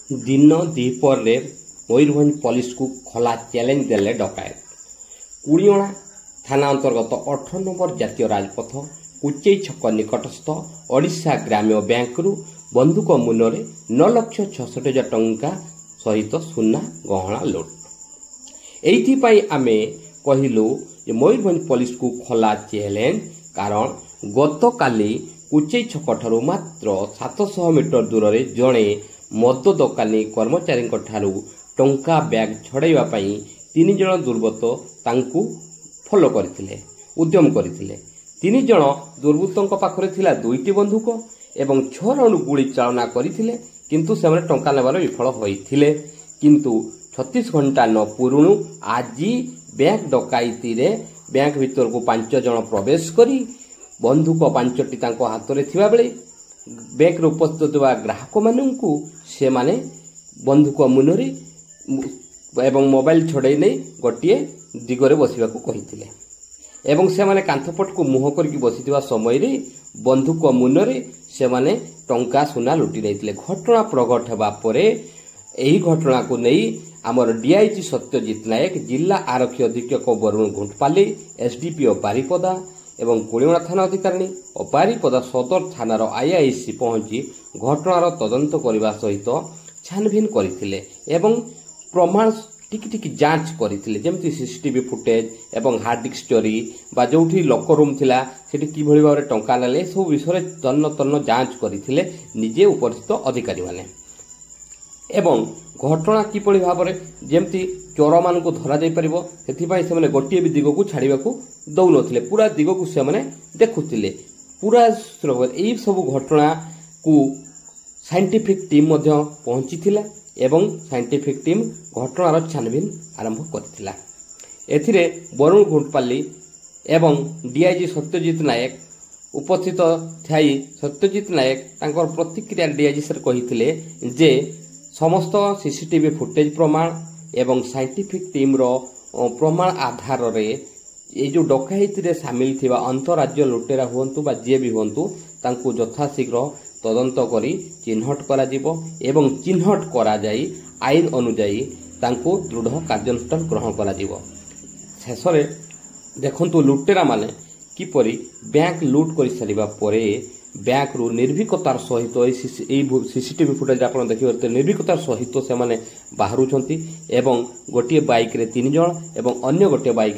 दिन द्विपर मयूरभंज पुलिस को खोला चैलेंज देले डकायत। कुड़ियणा थाना अंतर्गत 18 नंबर जातीय राजपथ कुचई छक निकटस्थ ओडिशा ग्राम्य बैंक रु बंधुक मुନରେ 9,66,000 टंका सहित सुना गहना लुट। एइथिपाई आमे कहिलु जे मयूरभंज पुलिस को खोला चैलेंज, कारण गतकाली कुचई छक ठारू मात्र 700 मीटर दूर रे जणे मद दोकानी कर्मचारी ठारू टंका बैग छड़ाइवा पई 3 जण दुर्बृत्त तांकू फॉलो करथिले, उद्यम करथिले। 3 जण दुर्बृत्तों पाखरे थिला 2टी बंदूक एवं 6 राउंड गुली चालना करथिले, किंतु सेमने टंका लेबार विफल होइथिले। किंतु 36 घंटा न पुरुणु आज बैंक डकायती रे बैंक भीतर को 5 जण प्रवेश करी बंदूक 5टी तांको हाथ रे थिबा बेले बैंक रे उपस्थित होवा ग्राहक माननकु से माने बंदूक मुनरे एवं मोबाइल छड़ाई नहीं गोटे दिगरे बसिबाकू कहिथिले एवं से माने कांथपट को मुह करके बसिथिबा समय रे बंदूक मुनरे से माने टंका सुना लुटि रहिथिले। घटना प्रगट हेबा परे एही घटना को नहीं आमर डीआईजी सत्यजित नायक, जिला आरक्षी अधीक्षक वरुण घुंटपाली, एसडीपीओ बारिपदा एवं कुड़ियणा थाना अधिकारी और बारिपदा सदर थानार आईआईसी पहुंची घटनार तदंत करने सहित छानभिन करथिले एवं प्रमाण टिकी टिकी जांच करथिले, जेमति सीसीटीवी फुटेज एवं हार्ड डिस्क चोरी बा जोठी लॉकर रूम थिला सेठी कि भली भाबरे टंका नेले सब विषय तन्न तन्न जांच करथिले निजे उपस्थित अधिकारी माने। एवं घटना किपरि भाबरे जेमति चोर मान को धरा जाई परिबो सेथिपाई से माने गोटिए भी दिगो को छाड़ीबाकू दउ नथिले, पूरा दिगो को से माने देखुथिले। पूरा एई सब घटना को साइंटिफिक टीम मध्य पहुंचीथिला एवं साइंटिफिक टीम घटनार छानभिन आरंभ करथिला। एथिरे वरुण घुंटपाली एवं डीआईजी सत्यजित नायक उपस्थित थाई सत्यजित नायक तांकर प्रतिक्रिया डीआईजी सर कहिथिले जे समस्त सीसीटीवी फुटेज प्रमाण एवं साइंटिफिक टीम रो प्रमाण आधार रे ये जो डकायती रे शामिल थिबा अंतरराज्य लुटेरा हुंतु बा जे भी हुंतु तांकू यथाशीघ्र तदंत करी चिन्हट करा जिवो एवं चिन्हट करा जाई आईन अनुଯାयी तांकू दृढ़ कार्यानुष्ठान ग्रहण करा जिवो। शेषरे देखंतु लुटेरा माने किपरि बैंक लूट करि सारिबा परे बैंक रु निर्भीकतार सहित सीसीटीवी फुटेज आपण देखिबे निर्भीकतार सहित से माने बाहरुछंती एवं गोटिए बाइक रे 3 जण एवं अन्य गोटिए बाइक